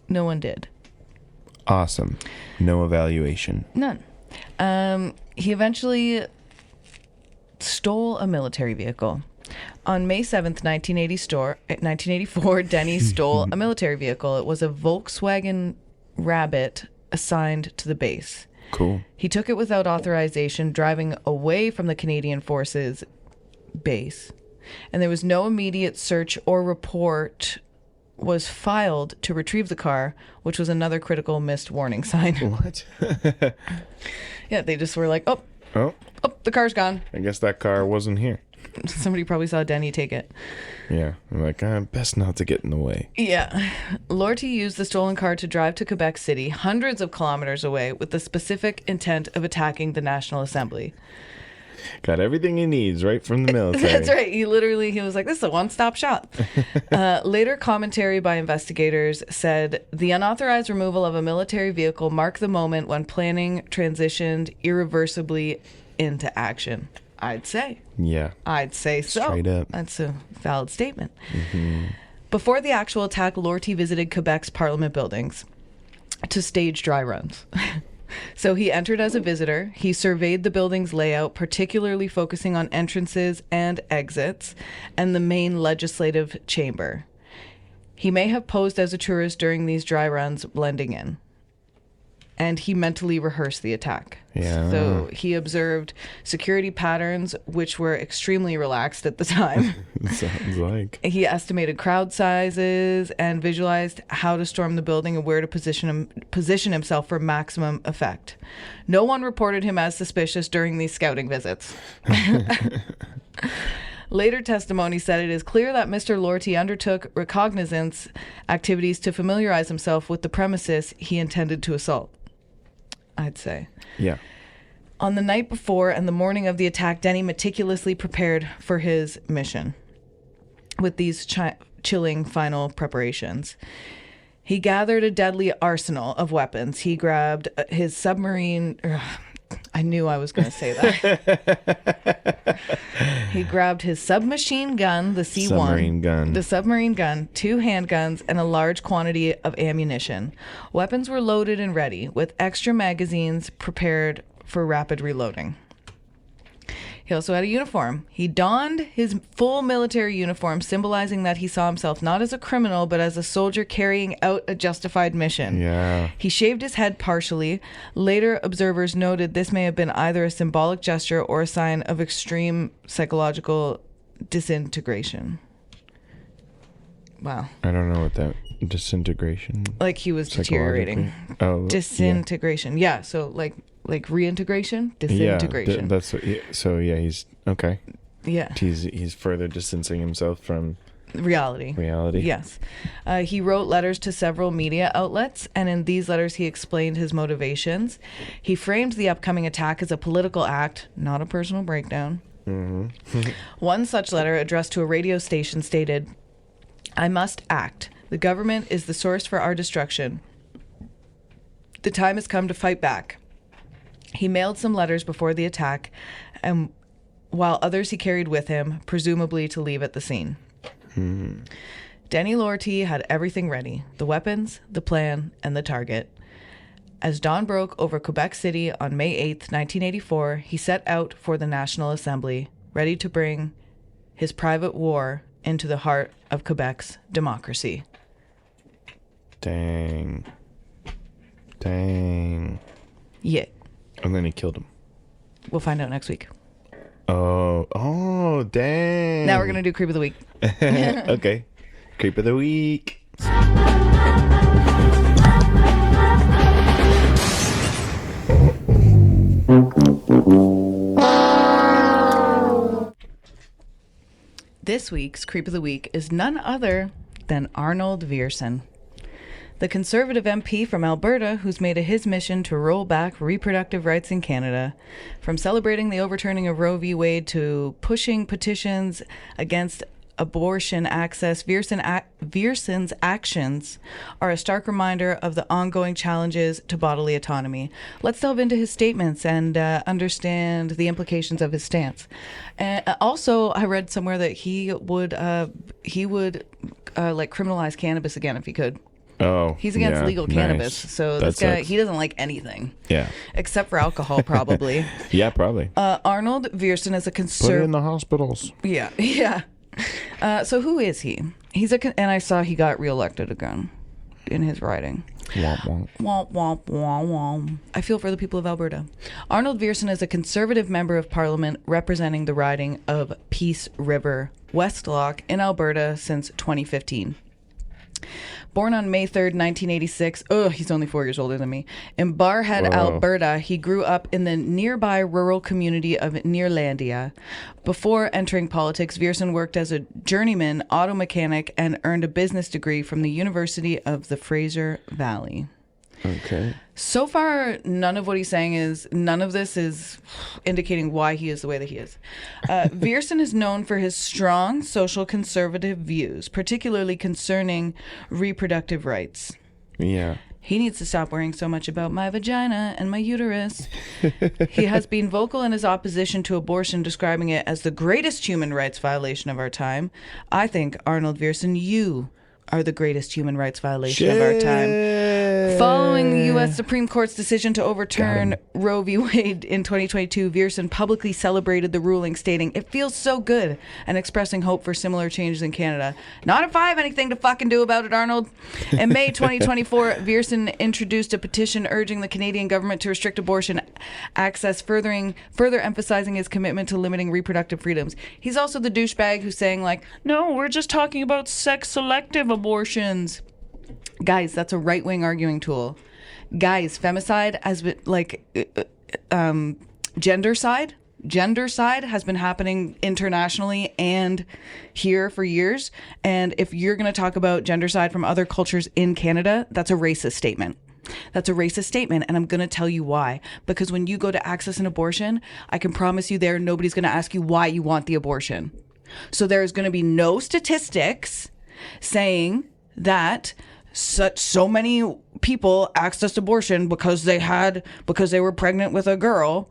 no one did. Awesome. No evaluation. None. He eventually stole a military vehicle. On May 7th, 1984, Denny stole a military vehicle. It was a Volkswagen Rabbit assigned to the base. Cool. He took it without authorization, driving away from the Canadian Forces base. And there was no immediate search or report was filed to retrieve the car, which was another critical missed warning sign. What? Yeah, they just were like, oh, the car's gone. I guess that car wasn't here. Somebody probably saw Denny take it. Yeah. I'm like, best not to get in the way. Yeah. Lortie used the stolen car to drive to Quebec City, hundreds of kilometers away, with the specific intent of attacking the National Assembly. Got everything he needs right from the military. That's right. He was like, this is a one-stop shop. Later commentary by investigators said the unauthorized removal of a military vehicle marked the moment when planning transitioned irreversibly into action. I'd say. Yeah. I'd say so. Straight up. That's a valid statement. Mm-hmm. Before the actual attack, Lortie visited Quebec's parliament buildings to stage dry runs. So he entered as a visitor. He surveyed the building's layout, particularly focusing on entrances and exits and the main legislative chamber. He may have posed as a tourist during these dry runs, blending in. And he mentally rehearsed the attack. Yeah. So he observed security patterns, which were extremely relaxed at the time. Sounds like. He estimated crowd sizes and visualized how to storm the building and where to position himself for maximum effect. No one reported him as suspicious during these scouting visits. Later testimony said it is clear that Mr. Lortie undertook recognizance activities to familiarize himself with the premises he intended to assault. I'd say. Yeah. On the night before and the morning of the attack, Denny meticulously prepared for his mission with these chilling final preparations. He gathered a deadly arsenal of weapons. He grabbed his submarine... I knew I was going to say that. He grabbed his submachine gun, the C1. Submarine gun. The submarine gun, 2 handguns, and a large quantity of ammunition. Weapons were loaded and ready, with extra magazines prepared for rapid reloading. He also had a uniform. He donned his full military uniform, symbolizing that he saw himself not as a criminal, but as a soldier carrying out a justified mission. Yeah. He shaved his head partially. Later observers noted this may have been either a symbolic gesture or a sign of extreme psychological disintegration. Wow. I don't know what that disintegration. Like he was deteriorating. Oh, disintegration. Yeah. So like reintegration, disintegration. Yeah, that's so. Yeah, he's okay. Yeah, he's further distancing himself from reality. Yes, he wrote letters to several media outlets, and in these letters, he explained his motivations. He framed the upcoming attack as a political act, not a personal breakdown. Mm-hmm. One such letter, addressed to a radio station, stated, "I must act. The government is the source for our destruction. The time has come to fight back." He mailed some letters before the attack, and while others he carried with him, presumably to leave at the scene. Denis Lortie had everything ready: the weapons, the plan, and the target. As dawn broke over Quebec City on May 8th, 1984, he set out for the National Assembly, ready to bring his private war into the heart of Quebec's democracy. Dang. Yeah. And then he killed him. We'll find out next week. Oh, dang. Now we're going to do Creep of the Week. Okay. Creep of the Week. This week's Creep of the Week is none other than Arnold Viersen, the Conservative MP from Alberta who's made it his mission to roll back reproductive rights in Canada. From celebrating the overturning of Roe v. Wade to pushing petitions against abortion access, Viersen's actions are a stark reminder of the ongoing challenges to bodily autonomy. Let's delve into his statements and understand the implications of his stance. Also, I read somewhere that he would like criminalize cannabis again if he could. Oh, he's against legal cannabis, nice. so this guy, he doesn't like anything. Yeah. Except for alcohol, probably. Yeah, probably. Arnold Viersen is a Put it in the hospitals. Yeah. So who is he? And I saw he got reelected again in his riding. Womp womp. Womp womp womp womp. I feel for the people of Alberta. Arnold Viersen is a Conservative member of Parliament representing the riding of Peace River Westlock in Alberta since 2015. Born on May 3rd, 1986, he's only 4 years older than me, in Barhead, Alberta, he grew up in the nearby rural community of Nearlandia. Before entering politics, Viersen worked as a journeyman auto mechanic and earned a business degree from the University of the Fraser Valley. Okay. So far, none of this is indicating why he is the way that he is. Viersen is known for his strong social conservative views, particularly concerning reproductive rights. Yeah. He needs to stop worrying so much about my vagina and my uterus. He has been vocal in his opposition to abortion, describing it as the greatest human rights violation of our time. I think, Arnold Viersen, you are the greatest human rights violation of our time. Following the U.S. Supreme Court's decision to overturn Roe v. Wade in 2022, Viersen publicly celebrated the ruling, stating, "It feels so good," and expressing hope for similar changes in Canada. Not if I have anything to fucking do about it, Arnold. In May 2024, Viersen introduced a petition urging the Canadian government to restrict abortion access, further emphasizing his commitment to limiting reproductive freedoms. He's also the douchebag who's saying, like, no, we're just talking about sex-selective abortions. Guys, that's a right-wing arguing tool. Guys, femicide has been, gendercide has been happening internationally and here for years. And if you're going to talk about gendercide from other cultures in Canada, that's a racist statement. That's a racist statement, and I'm going to tell you why. Because when you go to access an abortion, I can promise you there, nobody's going to ask you why you want the abortion. So there's going to be no statistics saying that so many people accessed abortion because they were pregnant with a girl.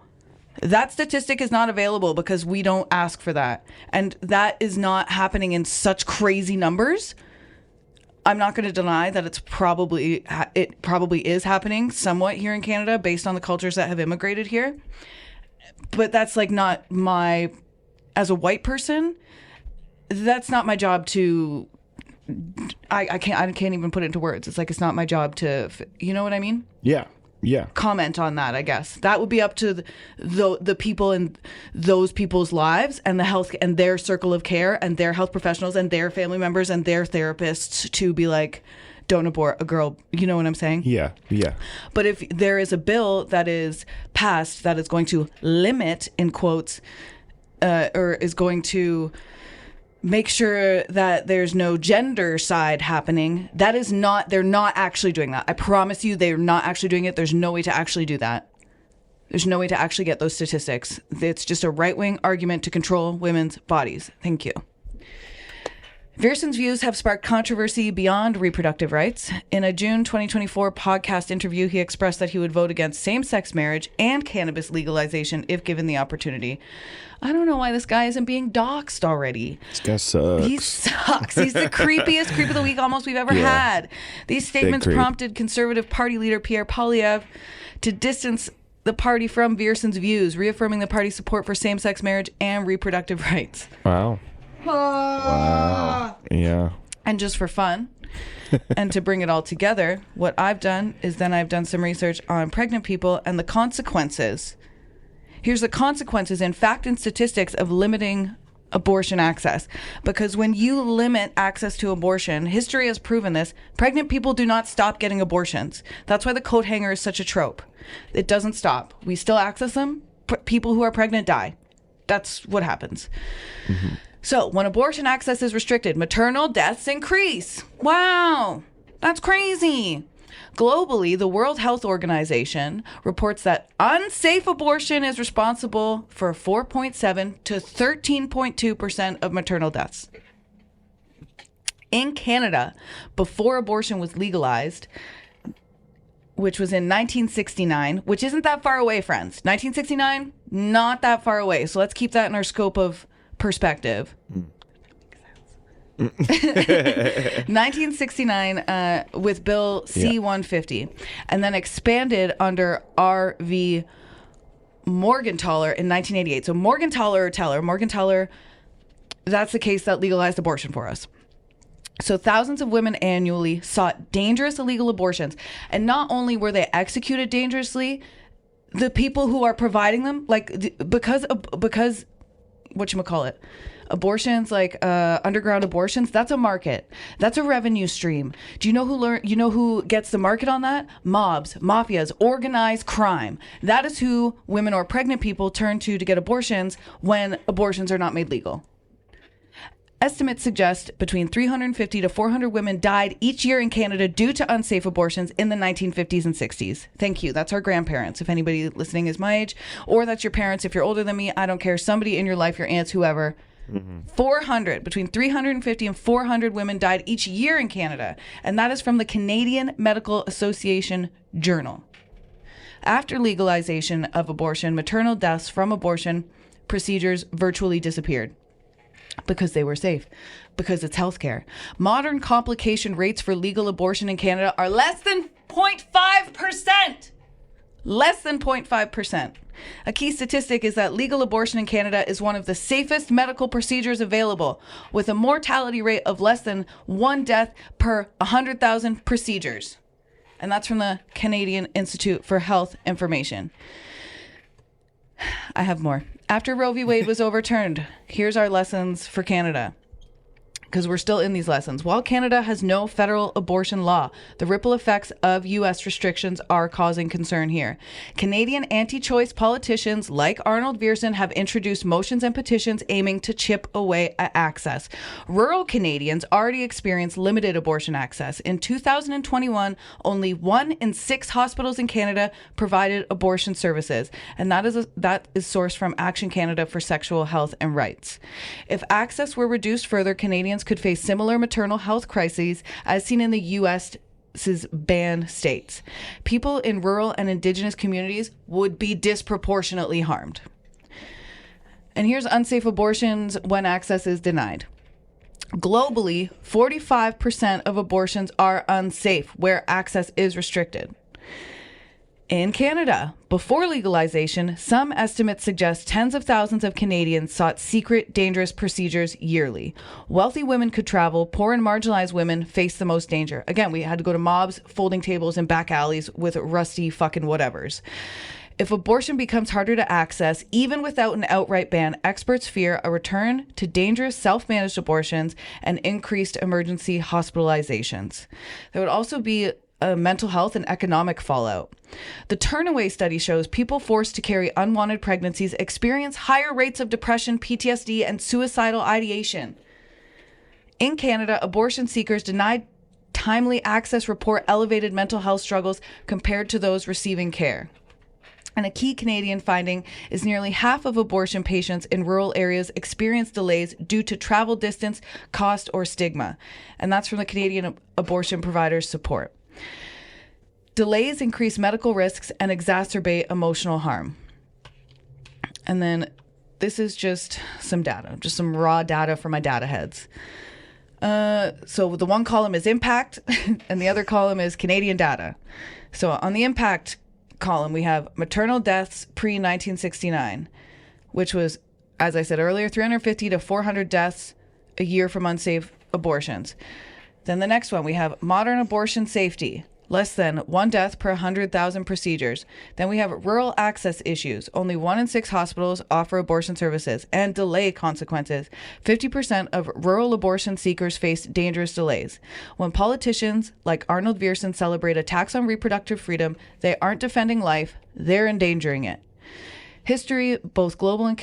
That statistic is not available because we don't ask for that. And that is not happening in such crazy numbers. I'm not going to deny that it probably is happening somewhat here in Canada based on the cultures that have immigrated here. But that's like not as a white person, that's not my job to, I can't even put it into words. It's like, it's not my job to, you know what I mean? Yeah. Yeah. Comment on that, I guess. That would be up to the people in those people's lives and the health and their circle of care and their health professionals and their family members and their therapists to be like, don't abort a girl. You know what I'm saying? Yeah. Yeah. But if there is a bill that is passed that is going to limit, in quotes, or is going to make sure that there's no gender side happening, they're not actually doing that. I promise you, they're not actually doing it. There's no way to actually do that. There's no way to actually get those statistics. It's just a right-wing argument to control women's bodies. Thank you. Viersen's views have sparked controversy beyond reproductive rights. In a June 2024 podcast interview, he expressed that he would vote against same-sex marriage and cannabis legalization if given the opportunity. I don't know why this guy isn't being doxxed already. This guy sucks. He sucks. He's the creepiest creep of the week almost we've ever had. These statements prompted Conservative Party leader Pierre Poilievre to distance the party from Viersen's views, reaffirming the party's support for same-sex marriage and reproductive rights. Wow. Wow. Yeah. And just for fun, and to bring it all together, what I've done is then I've done some research on pregnant people and the consequences. Here's the consequences in fact and statistics of limiting abortion access. Because when you limit access to abortion, history has proven this, pregnant people do not stop getting abortions. That's why the coat hanger is such a trope. It doesn't stop. We still access them. People who are pregnant die. That's what happens. Mm-hmm. So when abortion access is restricted, maternal deaths increase. Wow, that's crazy. Globally, the World Health Organization reports that unsafe abortion is responsible for 4.7 to 13.2% of maternal deaths. In Canada, before abortion was legalized, which was in 1969, which isn't that far away, friends. 1969, not that far away. So let's keep that in our scope of perspective. 1969 with Bill C-150, and then expanded under R.V. Morgentaler in 1988. So Morgentaler, that's the case that legalized abortion for us. So thousands of women annually sought dangerous illegal abortions, and not only were they executed dangerously, the people who are providing them, because whatchamacallit, abortions, underground abortions, that's a market. That's a revenue stream. Do you know who gets the market on that? Mobs, mafias, organized crime. That is who women or pregnant people turn to get abortions when abortions are not made legal. Estimates suggest between 350 to 400 women died each year in Canada due to unsafe abortions in the 1950s and 60s. Thank you. That's our grandparents. If anybody listening is my age, or that's your parents, if you're older than me, I don't care. Somebody in your life, your aunts, whoever. 400, between 350 and 400 women died each year in Canada. And that is from the Canadian Medical Association Journal. After legalization of abortion, maternal deaths from abortion procedures virtually disappeared. Because they were safe, because it's healthcare. Modern complication rates for legal abortion in Canada are less than 0.5%. Less than 0.5%. A key statistic is that legal abortion in Canada is one of the safest medical procedures available, with a mortality rate of less than 1 death per 100,000 procedures. And that's from the Canadian Institute for Health Information. I have more. After Roe v. Wade was overturned, here's our lessons for Canada. Because we're still in these lessons. While Canada has no federal abortion law, the ripple effects of U.S. restrictions are causing concern here. Canadian anti-choice politicians like Arnold Viersen have introduced motions and petitions aiming to chip away at access. Rural Canadians already experience limited abortion access. In 2021, only 1 in 6 hospitals in Canada provided abortion services, and that is sourced from Action Canada for Sexual Health and Rights. If access were reduced further, Canadians could face similar maternal health crises as seen in the U.S.'s banned states. People in rural and Indigenous communities would be disproportionately harmed. And here's unsafe abortions when access is denied. Globally, 45% of abortions are unsafe where access is restricted. In Canada, before legalization, some estimates suggest tens of thousands of Canadians sought secret, dangerous procedures yearly. Wealthy women could travel. Poor and marginalized women face the most danger. Again, we had to go to mobs, folding tables, and back alleys with rusty fucking whatevers. If abortion becomes harder to access, even without an outright ban, experts fear a return to dangerous self-managed abortions and increased emergency hospitalizations. There would also be a mental health and economic fallout. The Turnaway study shows people forced to carry unwanted pregnancies experience higher rates of depression, PTSD, and suicidal ideation. In Canada, abortion seekers denied timely access report elevated mental health struggles compared to those receiving care. And a key Canadian finding is nearly half of abortion patients in rural areas experience delays due to travel distance, cost, or stigma. And that's from the Canadian Abortion Providers Support. Delays increase medical risks and exacerbate emotional harm. And then this is just some data, just some raw data from my data heads. So the one column is impact and the other column is Canadian data. So on the impact column, we have maternal deaths pre-1969, which was, as I said earlier, 350 to 400 deaths a year from unsafe abortions. Then the next one, we have modern abortion safety, less than 1 death per 100,000 procedures. Then we have rural access issues. Only 1 in 6 hospitals offer abortion services, and delay consequences. 50% of rural abortion seekers face dangerous delays. When politicians like Arnold Viersen celebrate attacks on reproductive freedom, they aren't defending life, they're endangering it. History, both global and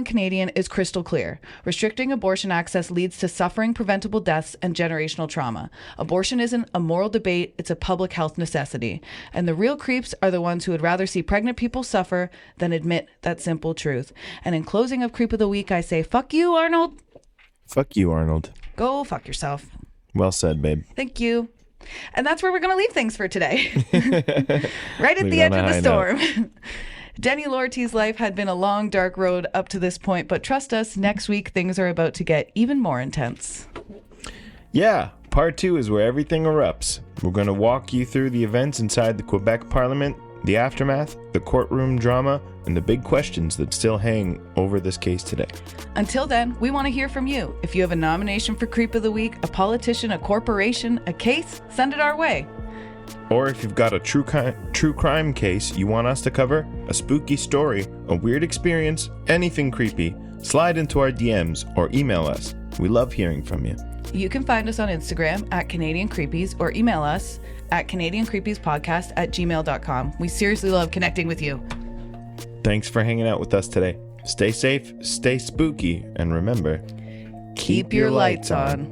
Canadian, is crystal clear. Restricting abortion access leads to suffering, preventable deaths, and generational trauma. Abortion isn't a moral debate, it's a public health necessity. And the real creeps are the ones who would rather see pregnant people suffer than admit that simple truth. And in closing of Creep of the Week, I say, fuck you, Arnold. Fuck you, Arnold. Go fuck yourself. Well said, babe. Thank you. And that's where we're going to leave things for today. Right at the edge of the storm. Denis Lortie's life had been a long, dark road up to this point, but trust us, next week things are about to get even more intense. Yeah, part 2 is where everything erupts. We're going to walk you through the events inside the Quebec Parliament, the aftermath, the courtroom drama, and the big questions that still hang over this case today. Until then, we want to hear from you. If you have a nomination for Creep of the Week, a politician, a corporation, a case, send it our way. Or if you've got a true crime case you want us to cover, a spooky story, a weird experience, anything creepy, slide into our DMs or email us. We love hearing from you. You can find us on Instagram at Canadian Creepies or email us at CanadianCreepiespodcast@gmail.com. We seriously love connecting with you. Thanks for hanging out with us today. Stay safe, stay spooky, and remember, Keep your lights on.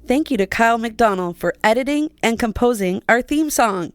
Thank you to Kyle McDonald for editing and composing our theme song.